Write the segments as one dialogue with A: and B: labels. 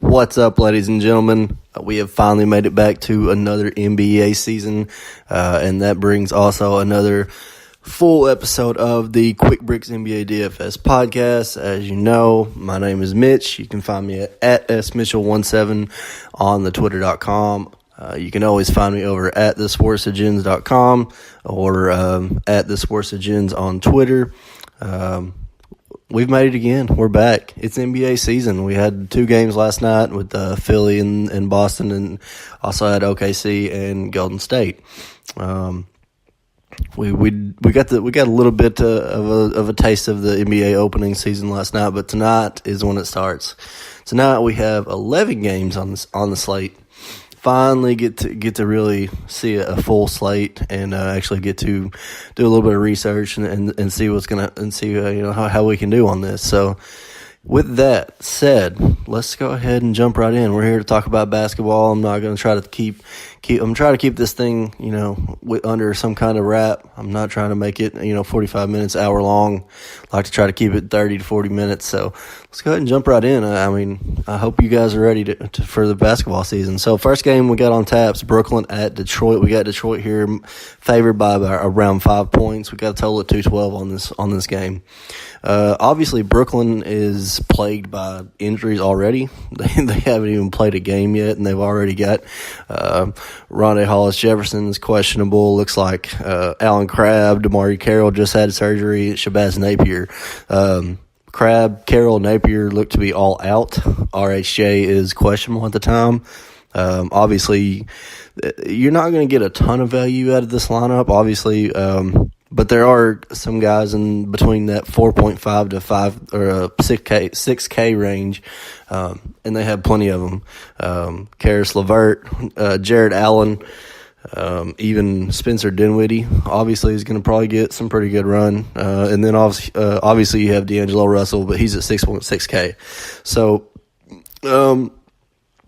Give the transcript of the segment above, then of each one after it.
A: What's up, ladies and gentlemen? We have finally made it back to another NBA season, and that brings also another full episode of the Quick Bricks NBA DFS podcast. As you know, my name is Mitch. You can find me at smitchell17 on the twitter.com. You can always find me over at thesportsagens.com or at thesportsagens on Twitter. We've made it again. We're back. It's NBA season. We had 2 games last night with Philly and Boston, and also had OKC and Golden State. We got a little bit of a taste of the NBA opening season last night, but tonight is when it starts. Tonight we have 11 games on the slate. Finally get to really see a full slate and actually get to do a little bit of research and see what's see how we can do on this. So with that said, let's go ahead and jump right in. We're here to talk about basketball. I'm not going to try to keep this thing, under some kind of wrap. I'm not trying to make it, 45 minutes, hour long. I like to try to keep it 30 to 40 minutes. So let's go ahead and jump right in. I hope you guys are ready for the basketball season. So first game we got on taps, Brooklyn at Detroit. We got Detroit here favored by around 5 points. We got a total of 212 on this game. Obviously Brooklyn is plagued by injuries already. They haven't even played a game yet, and they've already got Rondae Hollis-Jefferson is questionable. Looks like Alan Crabb, DeMarre Carroll just had surgery. Shabazz Napier. Crabb, Carroll, Napier look to be all out. RHJ is questionable at the time. Obviously, you're not going to get a ton of value out of this lineup, obviously, but there are some guys in between that 4.5 to 5 or 6K range, and they have plenty of them. Karis LeVert, Jared Allen, even Spencer Dinwiddie, obviously, is going to probably get some pretty good run. And then obviously you have D'Angelo Russell, but he's at 6.6K. So,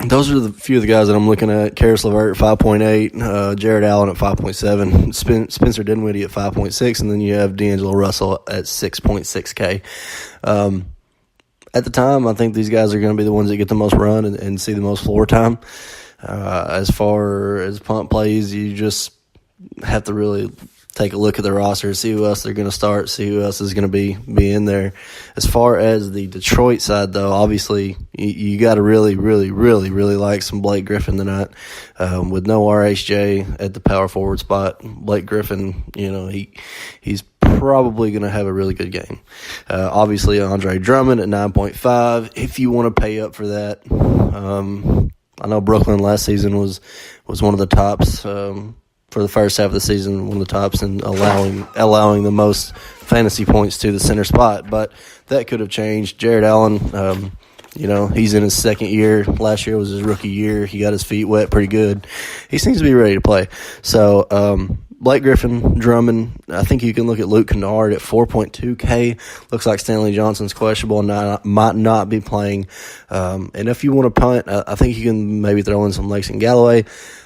A: those are the few of the guys that I'm looking at. Karis LeVert, 5.8, Jared Allen at 5.7, Spencer Dinwiddie at 5.6, and then you have D'Angelo Russell at 6.6K. At the time, I think these guys are going to be the ones that get the most run and see the most floor time. As far as punt plays, you just have to really take a look at the roster, see who else they're going to start, see who else is going to be in there. As far as the Detroit side, though, obviously you got to really, really, really, really like some Blake Griffin tonight. With no RHJ at the power forward spot, Blake Griffin, he's probably going to have a really good game. Obviously, Andre Drummond at 9.5. If you want to pay up for that, I know Brooklyn last season was one of the tops for the first half of the season, one of the tops in allowing the most fantasy points to the center spot, but that could have changed. Jared Allen, he's in his second year. Last year was his rookie year. He got his feet wet pretty good. He seems to be ready to play. So, Blake Griffin, Drummond, I think you can look at Luke Kennard at 4.2K. Looks like Stanley Johnson's questionable and might not be playing. And if you want to punt, I think you can maybe throw in some Langston Galloway.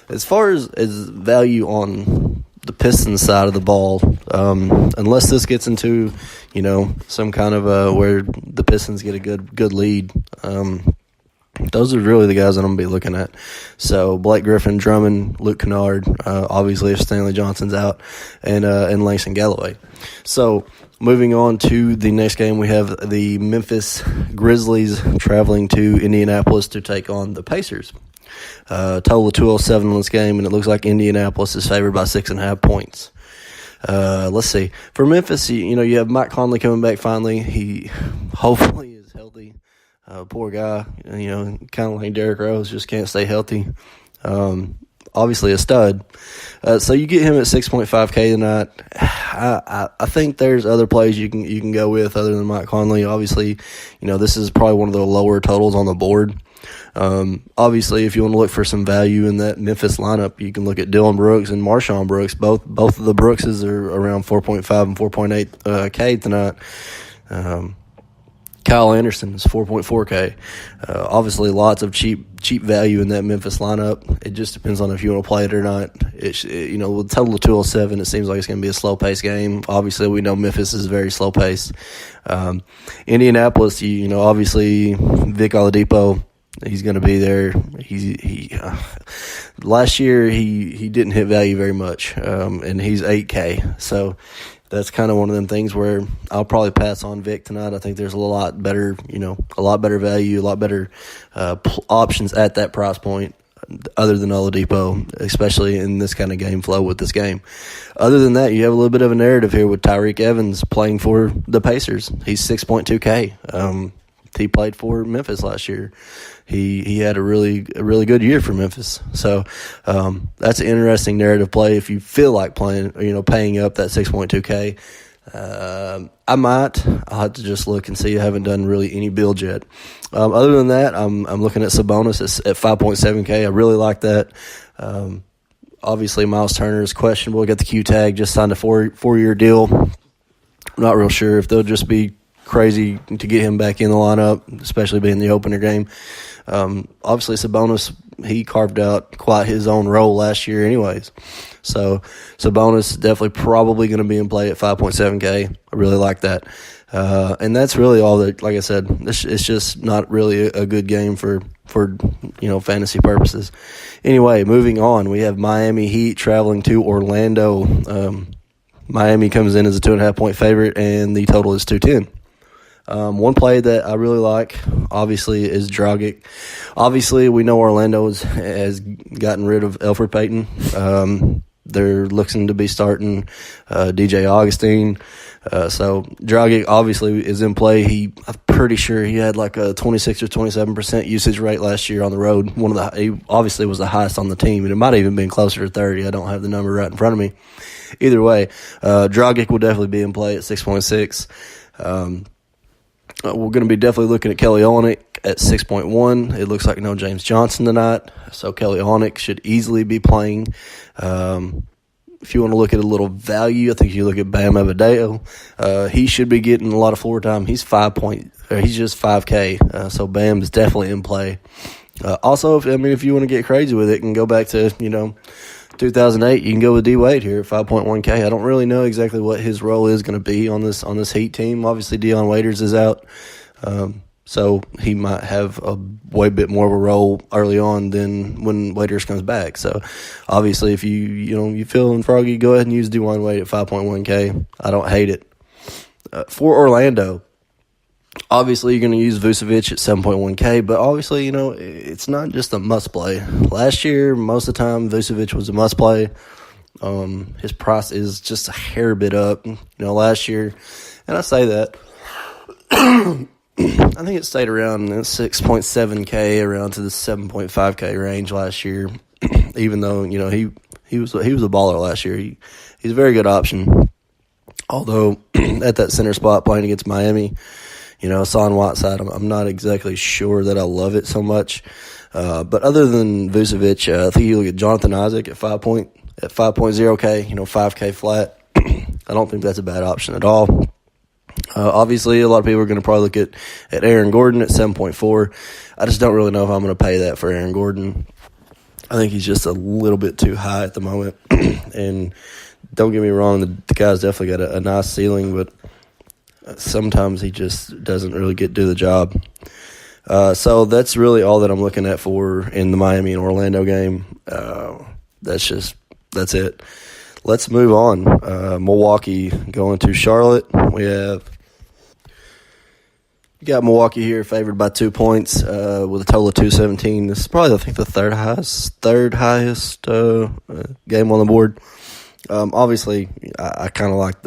A: As far as value on the Pistons side of the ball, unless this gets into, some kind of where the Pistons get a good lead, those are really the guys that I'm going to be looking at. So Blake Griffin, Drummond, Luke Kennard, obviously if Stanley Johnson's out, and Langston Galloway. So moving on to the next game, we have the Memphis Grizzlies traveling to Indianapolis to take on the Pacers. Total of 207 in this game, and it looks like Indianapolis is favored by 6.5 points. Let's see. For Memphis, you have Mike Conley coming back finally. He hopefully is healthy. Poor guy, kind of like Derrick Rose, just can't stay healthy. Obviously a stud. So you get him at 6.5K tonight. I think there's other plays you can go with other than Mike Conley. Obviously, this is probably one of the lower totals on the board. Obviously, if you want to look for some value in that Memphis lineup, you can look at Dylan Brooks and Marshawn Brooks. Both of the Brookses are around 4.5 and 4.8K tonight. Kyle Anderson is 4.4K. Obviously, lots of cheap value in that Memphis lineup. It just depends on if you want to play it or not. With total of 207, it seems like it's going to be a slow-paced game. Obviously, we know Memphis is very slow-paced. Indianapolis, obviously, Vic Oladipo, He's going to be there. Last year he didn't hit value very much, and he's 8K. So that's kind of one of them things where I'll probably pass on Vic tonight. I think there's a lot better value, a lot better options at that price point other than Oladipo, especially in this kind of game flow with this game. Other than that, you have a little bit of a narrative here with Tyreek Evans playing for the Pacers. He's 6.2K. He played for Memphis last year. He had a really good year for Memphis. So that's an interesting narrative play if you feel like paying up that 6.2K. I'll have to just look and see. I haven't done really any builds yet. Other than that, I'm looking at Sabonis at 5.7K. I really like that. Obviously, Miles Turner is questionable. Got the Q tag. Just signed a four-year deal. I'm not real sure if they'll just be crazy to get him back in the lineup, especially being the opener game. Obviously, Sabonis, he carved out quite his own role last year anyways. So Sabonis definitely probably going to be in play at 5.7K. I really like that. And that's really all that, like I said, it's just not really a good game for fantasy purposes. Anyway, moving on, we have Miami Heat traveling to Orlando. Miami comes in as a 2.5-point favorite, and the total is 210. One play that I really like, obviously, is Dragic. Obviously, we know Orlando has gotten rid of Elfrid Payton. They're looking to be starting DJ Augustine. So Dragic obviously is in play. I'm pretty sure he had like a 26 or 27% usage rate last year on the road. He obviously was the highest on the team, and it might have even been closer to 30. I don't have the number right in front of me. Either way, Dragic will definitely be in play at 6.6. We're going to be definitely looking at Kelly Olynyk at 6.1. It looks like no James Johnson tonight, so Kelly Olynyk should easily be playing. If you want to look at a little value, I think you look at Bam Adebayo. He should be getting a lot of floor time. He's just 5K, so Bam is definitely in play. Also, if you want to get crazy with it and go back to 2008, you can go with D Wade here at 5.1K. I don't really know exactly what his role is going to be on this Heat team. Obviously, Deion Waiters is out, so he might have a way bit more of a role early on than when Waiters comes back. So, obviously, if you feeling froggy, go ahead and use Deion Wade at 5.1K. I don't hate it. For Orlando, obviously, you're going to use Vucevic at 7.1K, but obviously, it's not just a must-play. Last year, most of the time, Vucevic was a must-play. His price is just a hair bit up, last year. And I say that. I think it stayed around 6.7K, around to the 7.5K range last year, even though, he was a baller last year. He's a very good option. Although, at that center spot playing against Miami, Hassan Whiteside, I'm not exactly sure that I love it so much. But other than Vucevic, I think you look at Jonathan Isaac at 5.0K, 5K flat. I don't think that's a bad option at all. Obviously, a lot of people are going to probably look at Aaron Gordon at 7.4. I just don't really know if I'm going to pay that for Aaron Gordon. I think he's just a little bit too high at the moment. And don't get me wrong, the guy's definitely got a nice ceiling, but sometimes he just doesn't really do the job. So that's really all that I'm looking at for in the Miami and Orlando game. That's it. Let's move on. Milwaukee going to Charlotte. We got Milwaukee here favored by 2 points with a total of 217. This is probably, I think, the third highest game on the board. Obviously, I kind of like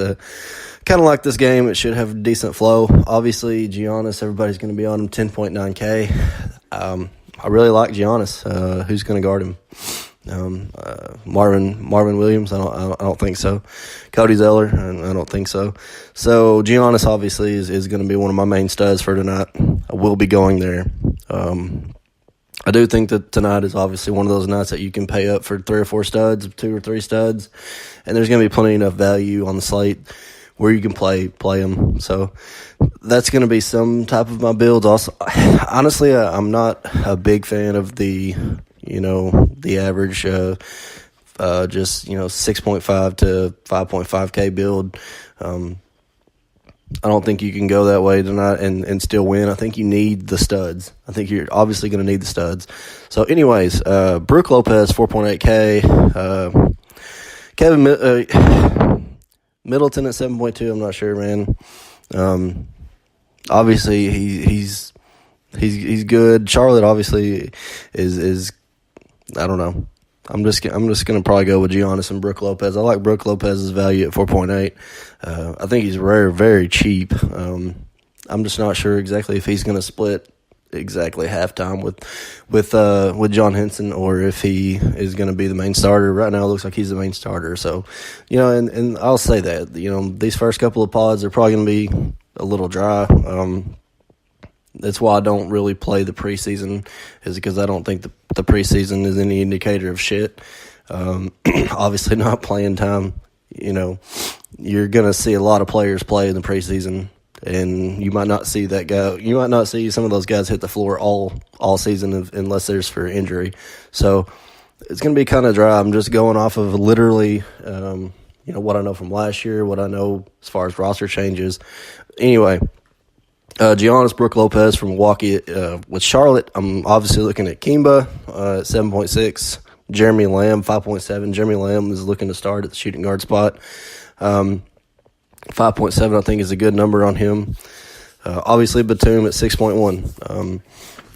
A: this game. It should have a decent flow. Obviously, Giannis, everybody's going to be on him, 10.9K. I really like Giannis. Who's going to guard him? Marvin Williams? I don't think so. Cody Zeller? I don't think so. So Giannis obviously is going to be one of my main studs for tonight. I will be going there. I do think that tonight is obviously one of those nights that you can pay up for 3 or 4 studs, 2 or 3 studs, and there's going to be plenty enough value on the slate where you can play them. So that's going to be some type of my builds. Also, honestly, I'm not a big fan of the average just 6.5 to 5.5K build. I don't think you can go that way tonight and still win. I think you need the studs. I think you're obviously going to need the studs. So, anyways, Brook Lopez, 4.8K. Kevin Middleton at 7.2. I'm not sure, man. Obviously, he's good. Charlotte obviously is I don't know. I'm just gonna probably go with Giannis and Brook Lopez. I like Brook Lopez's value at 4.8. I think he's very, very cheap. I'm just not sure exactly if he's gonna split exactly halftime with John Henson, or if he is going to be the main starter. Right now it looks like he's the main starter. So, and I'll say that, these first couple of pods are probably going to be a little dry. That's why I don't really play the preseason, is because I don't think the preseason is any indicator of shit. Obviously not playing time. You're going to see a lot of players play in the preseason, and you might not see that guy. You might not see some of those guys hit the floor all season unless there's for injury. So it's going to be kind of dry. I'm just going off of literally, what I know from last year, what I know as far as roster changes. Anyway, Giannis, Brook Lopez from Milwaukee with Charlotte. I'm obviously looking at Kimba at 7.6. Jeremy Lamb, 5.7. Jeremy Lamb is looking to start at the shooting guard spot. 5.7, I think, is a good number on him. Obviously, Batum at 6.1.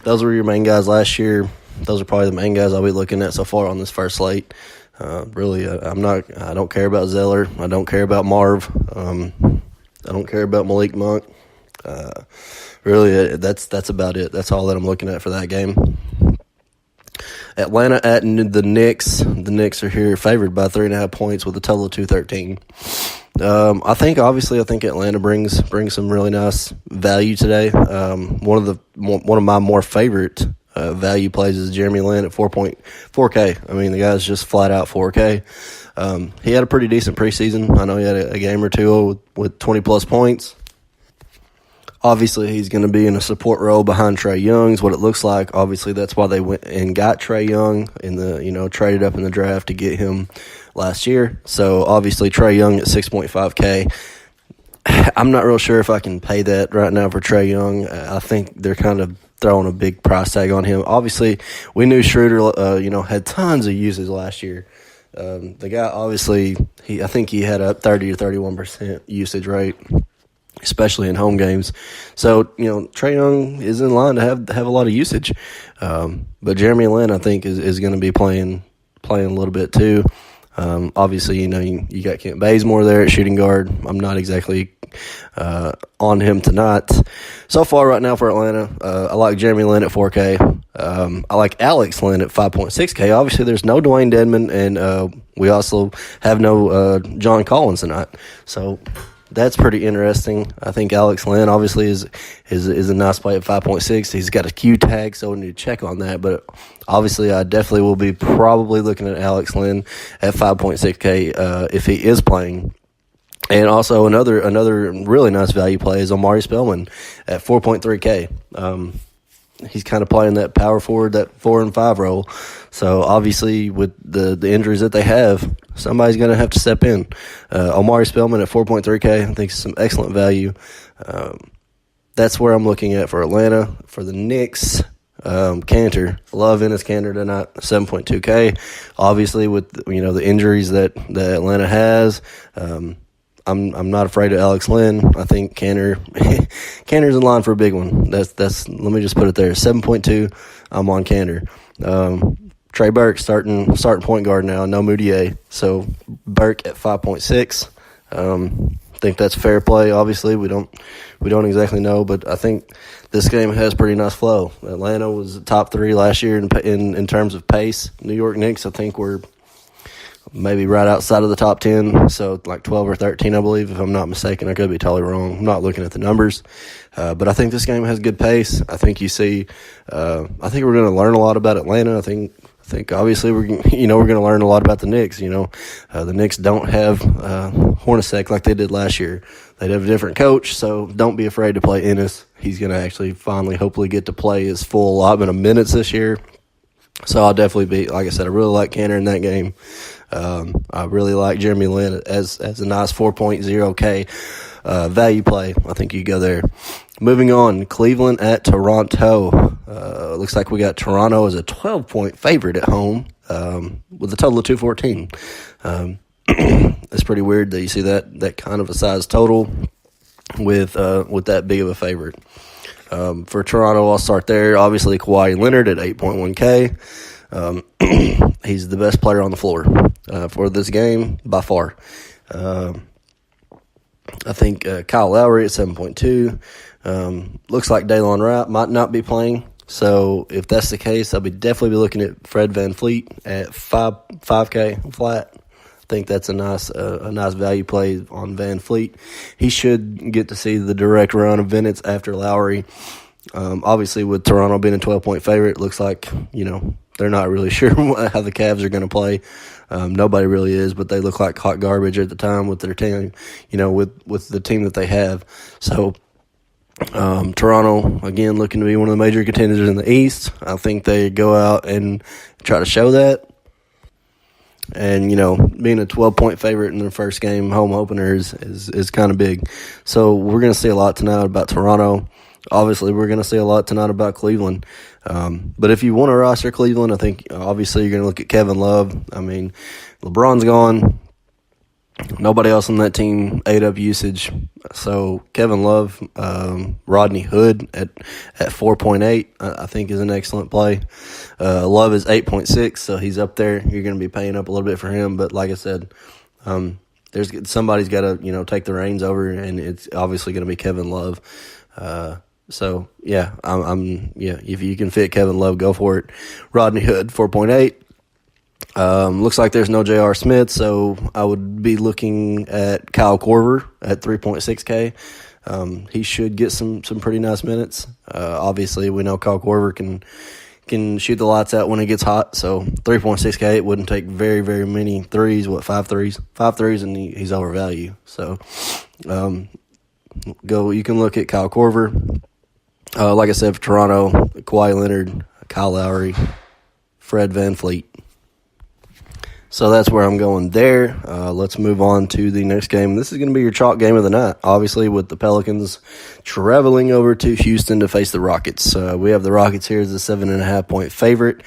A: Those were your main guys last year. Those are probably the main guys I'll be looking at so far on this first slate. Really, I don't care about Zeller. I don't care about Marv. I don't care about Malik Monk. Really, that's about it. That's all that I'm looking at for that game. Atlanta at the Knicks. The Knicks are here favored by 3.5 points with a total of 213. I think Atlanta brings some really nice value today. One of my more favorite value plays is Jeremy Lin at 4.4K. I mean, the guy's just flat out 4K. He had a pretty decent preseason. I know he had a game or two with 20 plus points. Obviously, he's going to be in a support role behind Trae Young is what it looks like. Obviously, that's why they went and got Trae Young traded up in the draft to get him last year. So, obviously, Trae Young at 6.5K. I'm not real sure if I can pay that right now for Trae Young. I think they're kind of throwing a big price tag on him. Obviously, we knew Schroeder, had tons of uses last year. The guy, obviously, I think he had a 30 or 31% usage rate, especially in home games. So, Trae Young is in line to have a lot of usage. But Jeremy Lin, I think, is going to be playing a little bit too. Obviously, you got Kent Bazemore there at shooting guard. I'm not exactly on him tonight. So far right now for Atlanta, I like Jeremy Lin at 4K. I like Alex Lin at 5.6K. Obviously, there's no Dwayne Dedmon, and we also have no John Collins tonight. So that's pretty interesting. I think Alex Lin obviously is a nice play at 5.6. He's got a Q tag, so we need to check on that. But obviously, I definitely will be probably looking at Alex Lin at 5.6K if he is playing. And also another really nice value play is Omari Spellman at 4.3K. He's kind of playing that power forward, that 4 and 5 role. So obviously with the injuries that they have, somebody's going to have to step in. Omari Spellman at 4.3K, I think is some excellent value. That's where I'm looking at for Atlanta. For the Knicks, Cantor, love Enes Kanter tonight, 7.2K. Obviously with the injuries that Atlanta has, I'm not afraid of Alex Lin. I think Kanter's in line for a big one. That's let me just put it there. 7.2. I'm on Kanter. Trey Burke starting point guard now. No Moutier. So Burke at 5.6. I think that's fair play. Obviously, we don't exactly know, but I think this game has pretty nice flow. Atlanta was top 3 last year in terms of pace. New York Knicks, I think, were maybe right outside of the top 10, so like 12 or 13, I believe, if I'm not mistaken. I could be totally wrong. I'm not looking at the numbers. But I think this game has good pace. I think you see I think we're going to learn a lot about Atlanta. I think obviously we're going to learn a lot about the Knicks. The Knicks don't have Hornacek like they did last year. They'd have a different coach, so don't be afraid to play Ennis. He's going to actually finally hopefully get to play his full allotment of minutes this year. So I'll definitely be, like I said, I really like Kanter in that game. I really like Jeremy Lin as a nice 4.0K. value play, I think you go there. Moving on, Cleveland at Toronto. Looks like we got Toronto as a 12-point favorite at home with a total of 214. It's pretty weird that you see that kind of a size total with that big of a favorite. For Toronto, I'll start there. Obviously, Kawhi Leonard at 8.1K. He's the best player on the floor for this game by far. I think Kyle Lowry at 7.2. Looks like Daylon Wright might not be playing. So if that's the case, I'll definitely be looking at Fred VanVleet at 5K flat. I think that's a nice value play on VanVleet. He should get to see the direct run of minutes after Lowry. Obviously, with Toronto being a 12-point favorite, it looks like they're not really sure how the Cavs are going to play. Nobody really is, but they look like hot garbage at the time with their team. With the team that they have. So Toronto again looking to be one of the major contenders in the East. I think they go out and try to show that. And, being a 12-point favorite in their first game, home opener, is kind of big. So we're going to see a lot tonight about Toronto. Obviously, we're going to see a lot tonight about Cleveland. But if you want to roster Cleveland, I think obviously you're going to look at Kevin Love. I mean, LeBron's gone. Nobody else on that team ate up usage. So Kevin Love, Rodney Hood at 4.8, I think is an excellent play. Love is 8.6, so he's up there. You're going to be paying up a little bit for him. But like I said, somebody's got to take the reins over, and it's obviously going to be Kevin Love. So yeah, if you can fit Kevin Love, go for it. Rodney Hood 4.8. Looks like there's no J.R. Smith, so I would be looking at Kyle Korver at 3.6K. He should get some pretty nice minutes. Obviously, we know Kyle Korver can shoot the lights out when it gets hot, so 3.6K, it wouldn't take very, very many threes. 5 threes? 5 threes, and he's overvalued. So you can look at Kyle Korver. Like I said, for Toronto, Kawhi Leonard, Kyle Lowry, Fred VanVleet. So that's where I'm going there. Let's move on to the next game. This is going to be your chalk game of the night, obviously, with the Pelicans traveling over to Houston to face the Rockets. We have the Rockets here as a 7.5-point favorite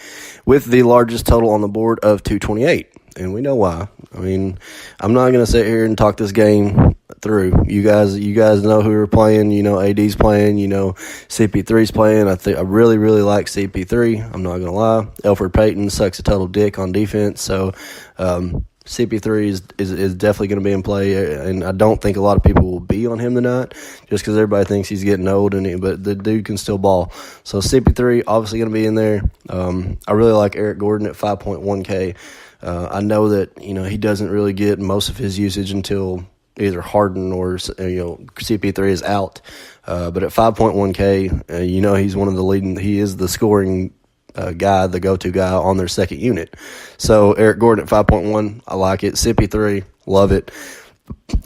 A: with the largest total on the board of 228. And we know why. I mean, I'm not going to sit here and talk this game through. You guys know who we're playing. AD's playing. CP3's playing. I really, really like CP3. I'm not going to lie. Elfrid Payton sucks a total dick on defense. So CP3 is definitely going to be in play. And I don't think a lot of people will be on him tonight just because everybody thinks he's getting old. But the dude can still ball. So CP3 obviously going to be in there. I really like Eric Gordon at 5.1K. I know that, he doesn't really get most of his usage until either Harden or, CP3 is out. But at 5.1K, he's one of the leading, he is the scoring guy, the go-to guy on their second unit. So Eric Gordon at 5.1, I like it. CP3, love it.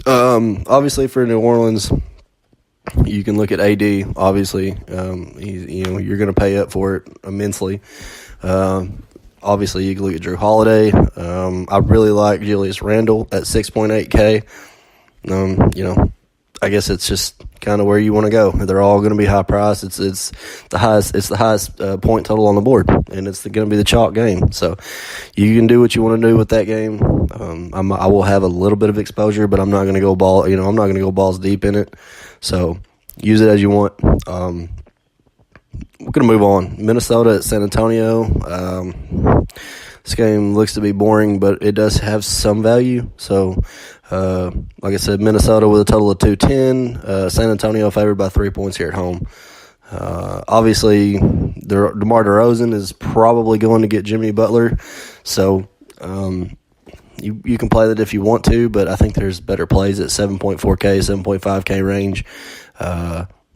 A: Obviously for New Orleans, you can look at AD, obviously. You're going to pay up for it immensely. Obviously, you can look at Drew Holiday. I really like Julius Randle at 6.8K. I guess it's just kind of where you want to go. They're all going to be high priced. It's the highest point total on the board, and it's going to be the chalk game. So you can do what you want to do with that game. I will have a little bit of exposure, but I'm not going to go I'm not going to go balls deep in it. So use it as you want. We're going to move on. Minnesota at San Antonio. This game looks to be boring, but it does have some value. So, like I said, Minnesota with a total of 210. San Antonio favored by 3 points here at home. Obviously, DeMar DeRozan is probably going to get Jimmy Butler. So, you can play that if you want to, but I think there's better plays at 7.4K, 7.5K range.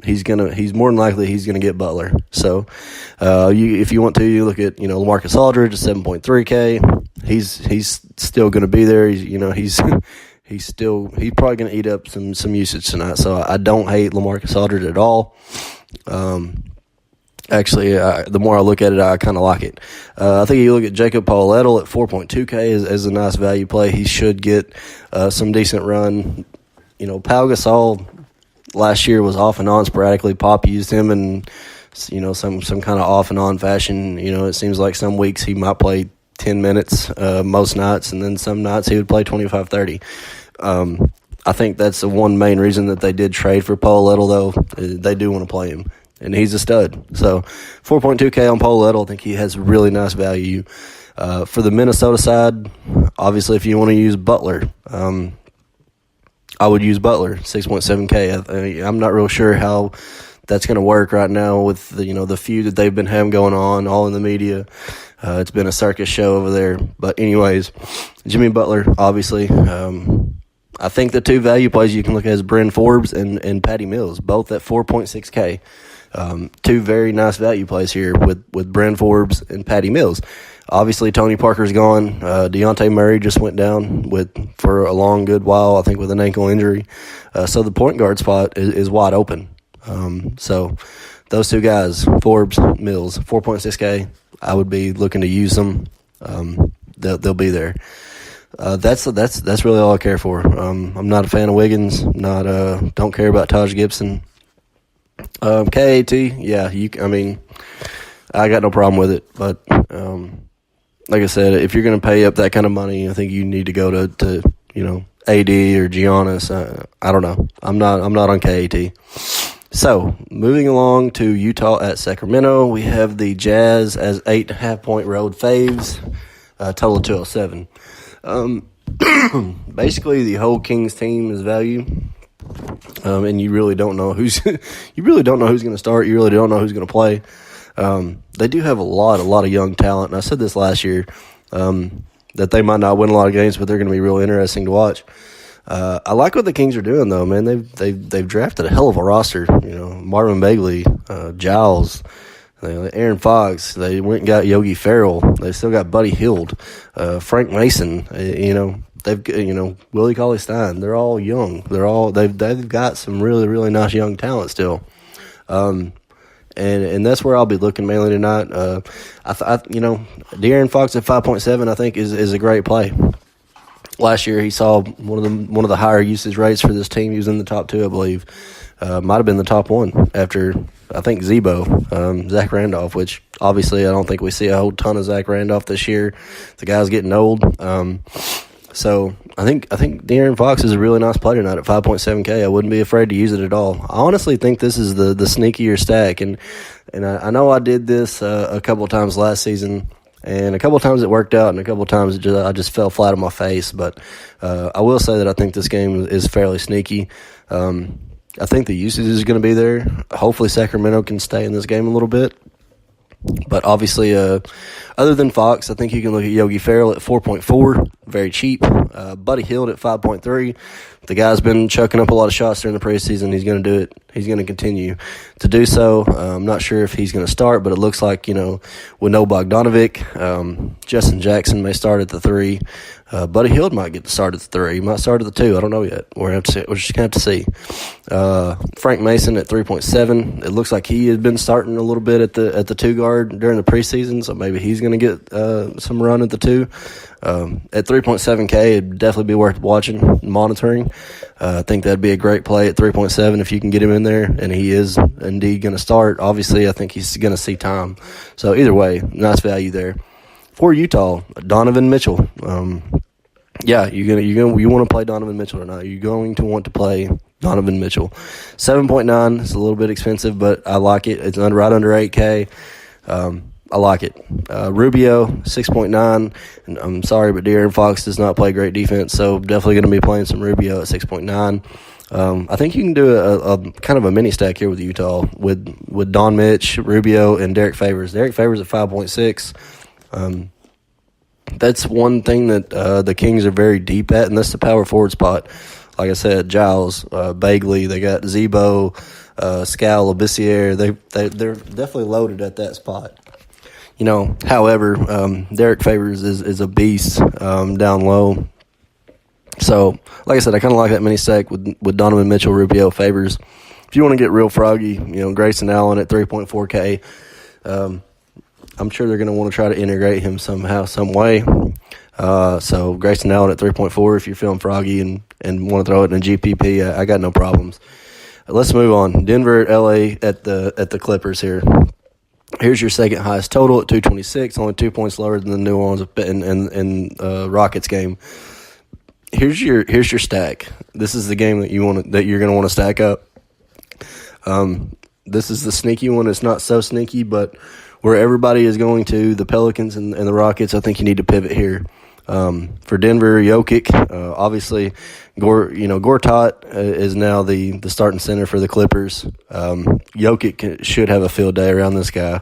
A: He's more than likely he's gonna get Butler. So, if you want to, you look at LaMarcus Aldridge at 7.3K. He's still gonna be there. He's probably gonna eat up some usage tonight. So I don't hate LaMarcus Aldridge at all. Actually, the more I look at it, I kind of like it. I think you look at Jacob Poeltl at 4.2K as a nice value play. He should get some decent run Pau Gasol last year was off and on sporadically. Pop used him in, some kind of off and on fashion. It seems like some weeks he might play 10 minutes most nights, and then some nights he would play 25, 30. I think that's the one main reason that they did trade for Paul Little, though. They do want to play him, and he's a stud. So 4.2K on Paul Little, I think he has really nice value. For the Minnesota side, obviously if you want to use Butler, I would use Butler, 6.7K. I'm not real sure how that's going to work right now with the feud that they've been having going on, all in the media. It's been a circus show over there. But anyways, Jimmy Butler, obviously. I think the two value plays you can look at is Bryn Forbes and Patty Mills, both at 4.6K. Two very nice value plays here with Bryn Forbes and Patty Mills. Obviously, Tony Parker's gone. Dejounte Murray just went down for a long, good while, I think, with an ankle injury. So the point guard spot is wide open. So those two guys, Forbes, Mills, 4.6K, I would be looking to use them. They'll be there. That's really all I care for. I'm not a fan of Wiggins. Don't care about Taj Gibson. KAT, yeah, I got no problem with it. But like I said, if you're going to pay up that kind of money, I think you need to go to AD or Giannis. I don't know. I'm not on KAT. So moving along to Utah at Sacramento, we have the Jazz as 8.5-point road faves, total of 207. Basically, the whole Kings team is value, and you really don't know who's going to start. You really don't know who's going to play. They do have a lot of young talent, and I said this last year that they might not win a lot of games, but they're going to be real interesting to watch. I like what the Kings are doing, though, man. They've drafted a hell of a roster. Marvin Bagley, Giles, Aaron Fox. They went and got Yogi Ferrell. They still got Buddy Hield, Frank Mason. They've Willie Cauley-Stein. They're all young. They've got some really, really nice young talent still. And that's where I'll be looking mainly tonight. De'Aaron Fox at 5.7, I think is a great play. Last year, he saw one of the higher usage rates for this team. He was in the top 2, I believe. Might have been the top 1 after, I think, Zach Randolph, which obviously I don't think we see a whole ton of Zach Randolph this year. The guy's getting old. So I think De'Aaron Fox is a really nice play tonight at 5.7K. I wouldn't be afraid to use it at all. I honestly think this is the sneakier stack, and I know I did this a couple of times last season. And a couple of times it worked out, and a couple of times I just fell flat on my face. But I will say that I think this game is fairly sneaky. I think the usage is going to be there. Hopefully Sacramento can stay in this game a little bit. But obviously, other than Fox, I think you can look at Yogi Ferrell at 4.4, very cheap. Buddy Hield at 5.3. The guy's been chucking up a lot of shots during the preseason. He's going to do it. He's going to continue to do so. I'm not sure if he's going to start, but it looks like, with no Bogdanovic, Justin Jackson may start at the 3. Buddy Hield might get the start at the 3. He might start at the 2. I don't know yet. We're just going to have to see. Frank Mason at 3.7. It looks like he has been starting a little bit at the 2 guard during the preseason, so maybe he's going to get some run at the 2. At 3.7K, it'd definitely be worth watching, monitoring. I think that'd be a great play at 3.7 if you can get him in there, and he is indeed going to start. Obviously, I think he's going to see time. So either way, nice value there. For Utah, Donovan Mitchell. You want to play Donovan Mitchell or not? You're going to want to play Donovan Mitchell. 7.9 is a little bit expensive, but I like it. It's right under 8K. I like it. Rubio, 6.9. And I'm sorry, but De'Aaron Fox does not play great defense, so definitely going to be playing some Rubio at 6.9. I think you can do a kind of a mini stack here with Utah with Don Mitch, Rubio, and Derek Favors. Derek Favors at 5.6. That's one thing that the Kings are very deep at, and that's the power forward spot. Like I said, Giles, Bagley, they got Zebo, Scal, Labissiere. They're definitely loaded at that spot. However, Derek Favors is a beast down low. So, like I said, I kind of like that mini stack with Donovan Mitchell, Rubio, Favors. If you want to get real froggy, Grayson Allen at 3.4K. I'm sure they're going to want to try to integrate him somehow, some way. So Grayson Allen at 3.4 if you're feeling froggy, and and want to throw it in a GPP, I got no problems. Let's move on. Denver, LA at the Clippers here. Here's your second highest total at 226, only 2 points lower than the New Orleans and Rockets game. Here's your stack. This is the game that you're going to want to stack up. This is the sneaky one. It's not so sneaky, but where everybody is going to, the Pelicans and the Rockets, I think you need to pivot here. For Denver, Jokic, obviously, Gortat is now the starting center for the Clippers. Jokic should have a field day around this guy.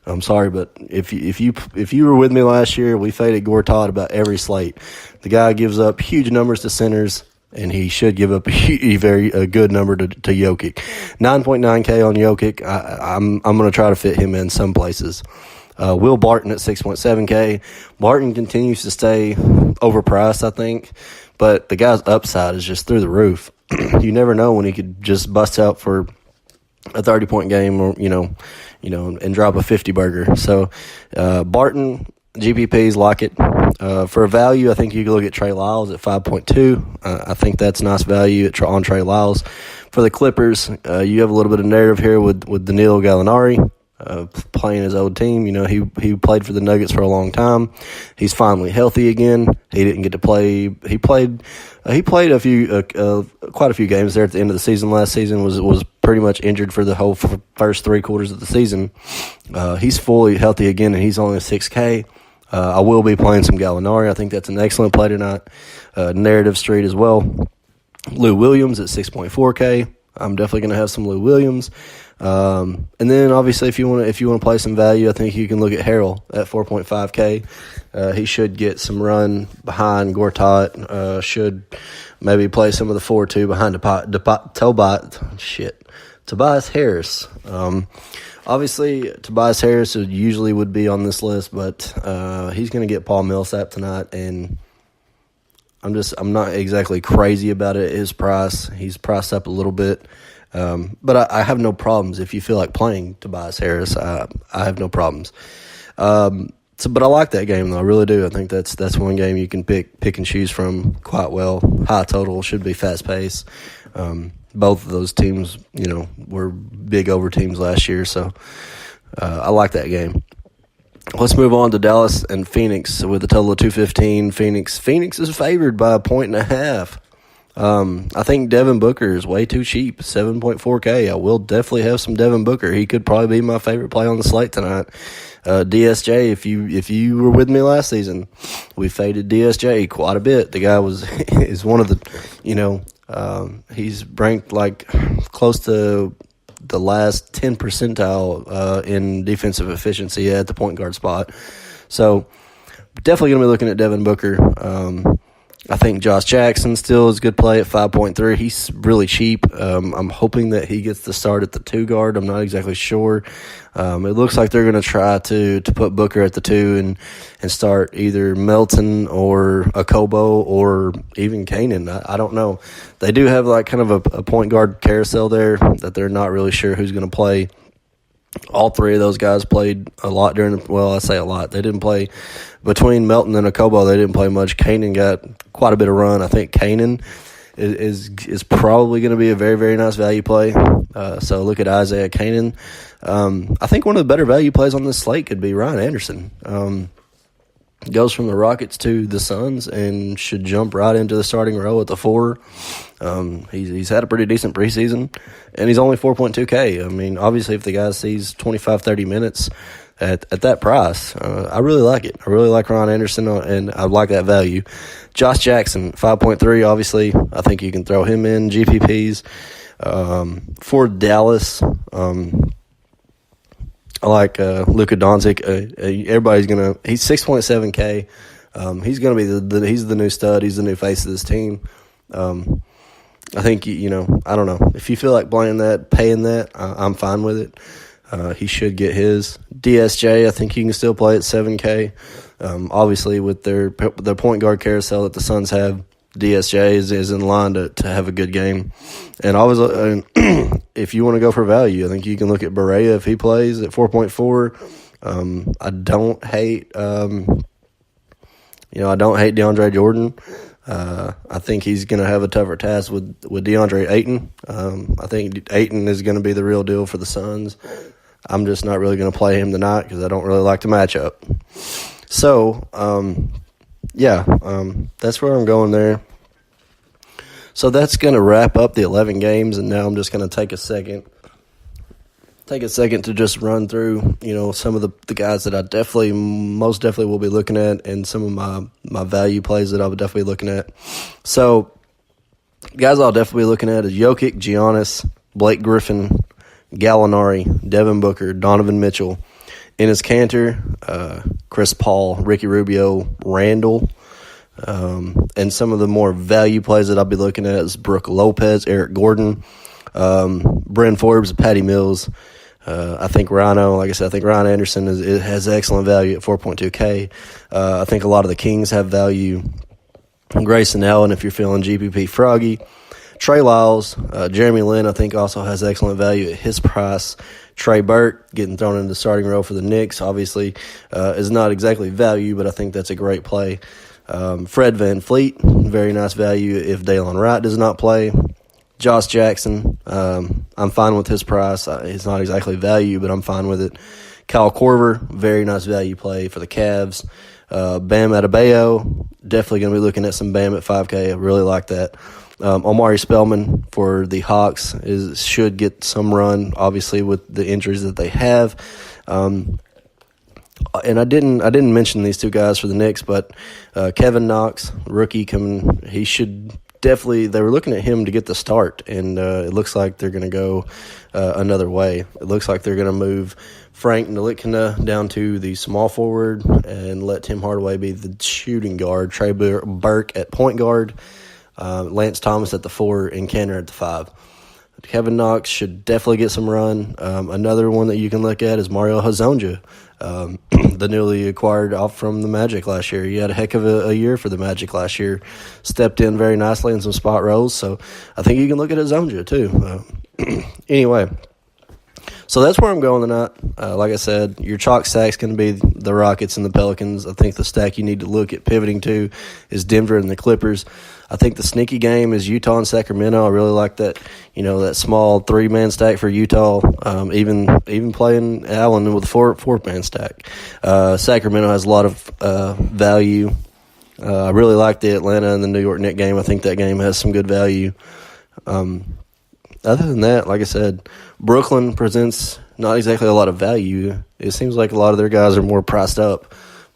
A: I'm sorry, but if you were with me last year, we faded Gortat about every slate. The guy gives up huge numbers to centers, and he should give up a good number to Jokic. 9.9K on Jokic. I'm going to try to fit him in some places. Will Barton at 6.7K. Barton continues to stay overpriced, I think, but the guy's upside is just through the roof. You never know when he could just bust out for a 30-point game, or and drop a 50 burger. So Barton, GPPs, lock it. For a value, I think you can look at Trey Lyles at 5.2. I think that's nice value on Trey Lyles. For the Clippers, you have a little bit of narrative here with Danilo Gallinari. Playing his old team. He played for the Nuggets for a long time. He's finally healthy again. He didn't get to play. He played quite a few games there at the end of the season. Last season was pretty much injured for the whole first 3 quarters of the season. He's fully healthy again, and he's only a 6K. I will be playing some Gallinari. I think that's an excellent play tonight. Narrative Street as well. Lou Williams at 6.4K. I'm definitely going to have some Lou Williams. And then obviously if you want to play some value, I think you can look at Harrell at 4.5K. He should get some run behind Gortat. Should maybe play some of the 4-2 behind Tobias Harris. Obviously Tobias Harris usually would be on this list, but he's going to get Paul Millsap tonight, and I'm not exactly crazy about it. His price, he's priced up a little bit. But I have no problems if you feel like playing Tobias Harris. I have no problems. But I like that game though. I really do. I think that's one game you can pick and choose from quite well. High total, should be fast pace. Both of those teams, were big over teams last year, so I like that game. Let's move on to Dallas and Phoenix with a total of 215. Phoenix is favored by 1.5. I think Devin Booker is way too cheap, 7.4K. I will definitely have some Devin Booker. He could probably be my favorite play on the slate tonight. DSJ, if you were with me last season, we faded DSJ quite a bit. The guy is one of the, he's ranked like close to the last 10 percentile in defensive efficiency at the point guard spot. So definitely going to be looking at Devin Booker. I think Josh Jackson still is a good play at 5.3. He's really cheap. I'm hoping that he gets the start at the 2 guard. I'm not exactly sure. It looks like they're going to try to put Booker at the 2 and start either Melton or Akobo or even Kanan. I don't know. They do have like kind of a point guard carousel there that they're not really sure who's going to play. All 3 of those guys played a lot I say a lot. They didn't play between Melton and Akobo. They didn't play much. Kanan got quite a bit of run. I think Kanan is probably going to be a very, very nice value play. So look at Isaiah Kanan. I think one of the better value plays on this slate could be Ryan Anderson. Goes from the Rockets to the Suns and should jump right into the starting role at the 4. He's had a pretty decent preseason, and he's only 4.2K. I mean, obviously, if the guy sees 25, 30 minutes at that price, I really like it. I really like Ryan Anderson, and I like that value. Josh Jackson, 5.3, obviously. I think you can throw him in GPPs. For Dallas, I like Luka Doncic. He's 6.7K. He's going to be he's the new stud. He's the new face of this team. I think, I don't know. If you feel like paying that, I'm fine with it. He should get his. DSJ, I think he can still play at 7K. Obviously, with their point guard carousel that the Suns have, DSJ is in line to have a good game. And if you want to go for value, I think you can look at Barea if he plays at 4.4. I don't hate I don't hate DeAndre Jordan. I think he's going to have a tougher task with DeAndre Ayton. I think Ayton is going to be the real deal for the Suns. I'm just not really going to play him tonight because I don't really like the matchup. So, that's where I'm going there. So that's going to wrap up the 11 games, and now I'm just going to take a second to just run through, some of the guys that I most definitely will be looking at, and some of my value plays that I'll definitely be looking at. So, guys I'll definitely be looking at is Jokic, Giannis, Blake Griffin, Gallinari, Devin Booker, Donovan Mitchell, Enes Kanter, Chris Paul, Ricky Rubio, Randall. And some of the more value plays that I'll be looking at is Brooke Lopez, Eric Gordon, Bryn Forbes, Patty Mills. I think Ryan Anderson has excellent value at 4.2K. I think a lot of the Kings have value. Grayson Allen, if you're feeling GPP froggy. Trey Lyles, Jeremy Lin, I think also has excellent value at his price. Trey Burke getting thrown into the starting role for the Knicks, obviously, is not exactly value, but I think that's a great play. Fred VanVleet, very nice value if Dalen Wright does not play. Josh Jackson, I'm fine with his price. It's not exactly value, but I'm fine with it. Kyle Korver, very nice value play for the Cavs. Bam Adebayo, definitely going to be looking at some Bam at 5K. I really like that. Omari Spellman for the Hawks should get some run, obviously, with the injuries that they have. And I didn't mention these two guys for the Knicks, but Kevin Knox, rookie coming, he should definitely. They were looking at him to get the start, and it looks like they're going to go another way. It looks like they're going to move Frank Ntilikina down to the small forward and let Tim Hardaway be the shooting guard. Trey Burke at point guard, Lance Thomas at the 4, and Kanter at the 5. Kevin Knox should definitely get some run. Another one that you can look at is Mario Hezonja, the newly acquired off from the Magic last year. He had a heck of a year for the Magic last year. Stepped in very nicely in some spot roles, so I think you can look at Hezonja too. Anyway, so that's where I'm going tonight. Like I said, your chalk stack's going to be the Rockets and the Pelicans. I think the stack you need to look at pivoting to is Denver and the Clippers. I think the sneaky game is Utah and Sacramento. I really like that, that small 3-man stack for Utah, even playing Allen with a 4-man stack. Sacramento has a lot of value. I really like the Atlanta and the New York Knicks game. I think that game has some good value. Other than that, like I said, Brooklyn presents not exactly a lot of value. It seems like a lot of their guys are more priced up.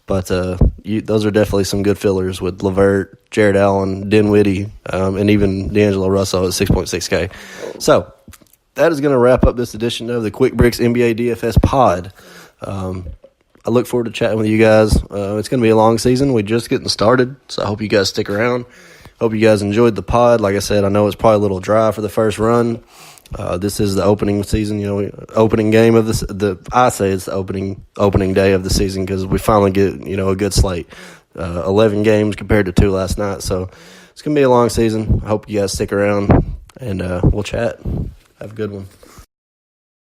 A: But those are definitely some good fillers with LeVert, Jared Allen, Dinwiddie, and even D'Angelo Russell at 6.6K. So that is going to wrap up this edition of the Quick Bricks NBA DFS pod. I look forward to chatting with you guys. It's going to be a long season. We're just getting started, so I hope you guys stick around. Hope you guys enjoyed the pod. Like I said, I know it's probably a little dry for the first run. This is the opening season, opening game of this. I say it's the opening day of the season because we finally get, a good slate. 11 games compared to 2 last night. So it's going to be a long season. I hope you guys stick around and we'll chat. Have a good one.